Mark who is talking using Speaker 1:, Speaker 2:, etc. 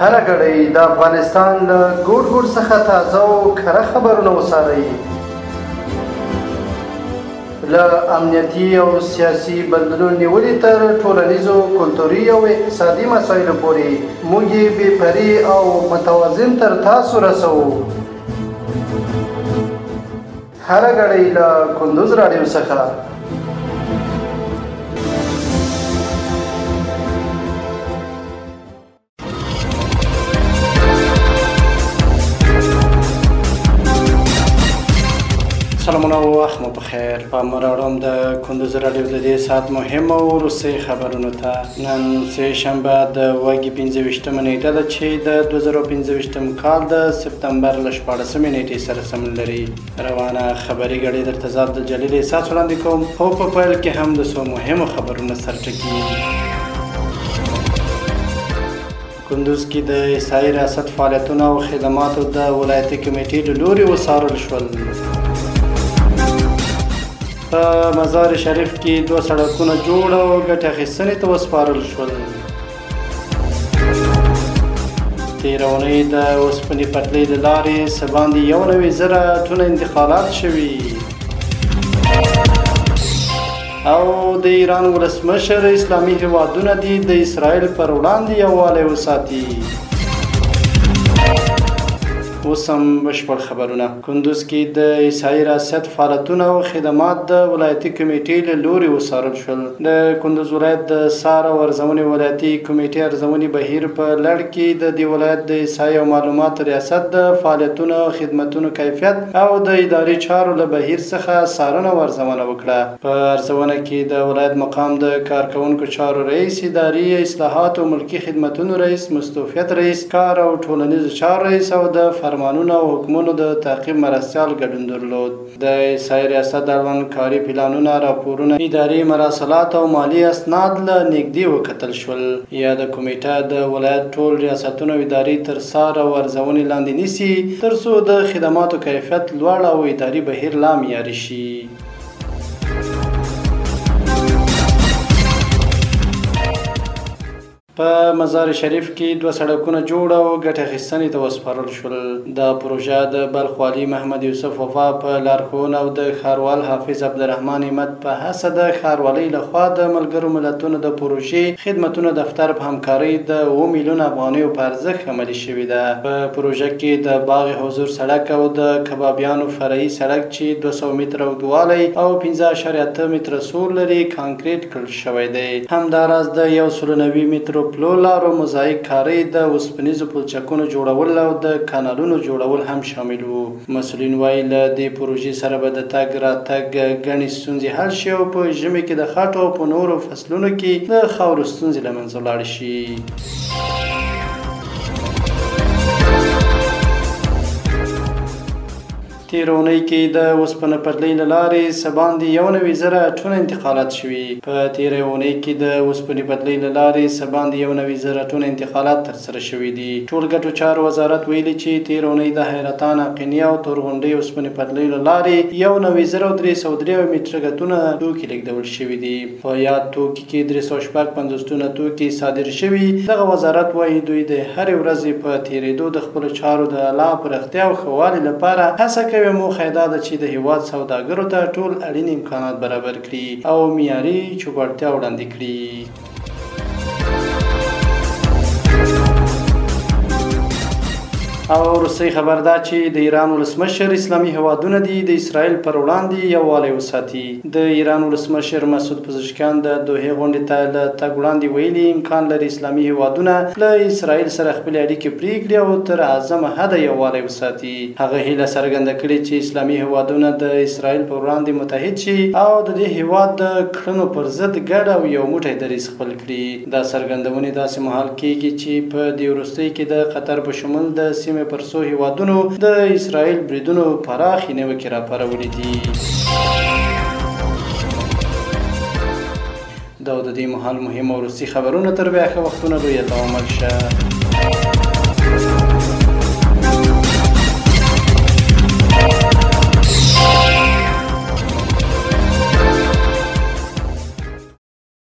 Speaker 1: هره ګړۍ د افغانستان له ګوټ ګوټ څخه تازه او کره خبرونه وڅارئ. له امنیتي او سیاسي بدلون نیولې تر ټولنیزو، کلتوري او اقتصادي مسایلو پورې موږ یې بې پرې او متوازن تر تاسو رسوو. هره ګړۍ له کندوز راډیو څخه. سلامونه او وخت مو بخیر. په راوړم د کندوز راډیو د دې ساعت مهم او وروستۍ خبرونو ته. نن سه شنبه د وګي 25مه نیټه ده چې د 2025م کال د سپتمبر له 14مې نیټې سره سمون لري. روانه خبري غړي درته زاد د جلیل احساس وړاندې کوم. خو په پیل کې هم د څو مهمو خبرونو سرټکي. کندوز کې د عیسائی ریاست فعالیتونه او خدماتو د ولایتي کمیټې له لوري وڅارل شول. په مزار شریف کې 2 سړکونه جوړ او ګټه اخیستنې ته وسپارل شول. تېره اونۍ د اوسپنې پټلۍ له لارې څه باندې 91,000 ټنه انتقالات شوي. او د ایران ولسمشر اسلامي هیوادونه دي د اسرائیل پر وړاندې یووالی وساتي. اوس هم بشپړ خبرونه. کندوز کې د عیسائی ریاست فعالیتونه او خدمات د ولایتي کمیټې له لوري وڅارل شول. د کندوز ولایت د څار او ارزونې ولایتي کمیټې ارزونې بهیر په لړ کې د دې ولایت د عیسائی او معلومات ریاست د فعالیتونو او خدمتونو کیفیت او د اداري چارو له بهیر څخه څارنه او ارزونه وکړه. په ارزونه کې د ولایت مقام د کارکونکو چارو رئیس، اداري اصلاحات او ملکي خدمتونو رئیس، مستوفیت رئیس، کار او ټولنیزو چارو رئیس او د فرمانونو او حکمونو د تعقیب مرستیال ګډون درلود. د عیسائی ریاست اړوند کاري پلانونه، راپورونه، اداري مراسلات او مالي اسناد له نږدې وکتل شول. یاده کمیټه د ولایت ټول ریاستونه او ادارې تر څار او ارزونې لاندې نیسي ترڅو د خدماتو کیفیت لوړ او اداري بهیر لا معیاري شي. په مزار شریف کې 2 سړکونه جوړ او ګټه اخیستنې ته وسپارل شول. دا پروژه د بلخ والي محمد یوسف وفا په لارښوونه او د ښاروال حافظ عبدالرحمن احمد په هڅه د ښاروالۍ لخوا د ملګرو ملتونو د پروژې خدمتونو دفتر په همکارۍ د 2 میلیون افغانیو په ارزښت عملي شوې ده. په پروژه کې د باغ حضور سړک او د کبابیانو فرعي سړک چې 200 متره اوږدوالی او 15.8 متره سور لري کانکریټ کړل شوی دی. همداراز د 190 مترو پلو لارو موزاییک کاری، د اوسپنیزو پلچکونو جوړول او د کانالونو جوړول هم شامل وو. مسؤلین وایي له دې پروژې سره به د تګ راتګ ګڼې ستونزې حل شي او په ژمي کې د خټو او په نورو فصلونو کې د خاورو ستونزې له منځه ولاړې شي. تېره اونۍ کې د اوسپنه پټلۍ له لارې څه باندې 91,000 ټنه انتقالات شوي. په تېره اونۍ کې د اوسپنې پټلۍ له لارې څه باندې 91,000 ټنه انتقالات ترسره شوي دي. ټول ګټو چارو وزارت ویلي چې تېره اونۍ د حیرتان، حقینیه او تورغونډۍ اوسپنې پټلۍ له لارې 91,303 متره ټنه توکي لېږدول شوي دي. په یاد توکي کې 356 ټنه توکي صادر شوي. دغه وزارت وایي دوی د هرې ورځې په تېرېدو د خپلو چارو د لا پراختیا او ښه والي لپاره هڅه کوي. موخه دا ده چې د هیواد سوداګرو ته ټول اړین امکانات برابر کړي او معیاري چوپړتیا وړاندې کړي. او وروستۍ خبر دا چې د ایران ولسمشر اسلامي هیوادونه دي د اسرائیل پر وړاندې یووالی وساتي. د ایران ولسمشر مسعود پزشکیان د دوحې غونډې ته له تګ وړاندې ویلي امکان لري اسلامي هیوادونه له اسرائیل سره خپلې اړیکې پرې کړي او تر اعظمه حده یووالی وساتي. هغه هیله څرګنده کړې چې اسلامي هیوادونه د اسرائیل پر وړاندې متحد شي او د دې هیواد د کړنو پر ضد ګډ او یو موټی دریځ خپل کړي. دا څرګندونې داسې مهال کېږي چې په دې وروستیو کې د قطر په شمول د سیمې پر څو هیوادونو د اسرائیل بریدونو پراخې نیوکې راپارولې دي. دا د دې مهال مهم او وروستي خبرونه. تر بیا ښه وختونه لوی الله مل شه.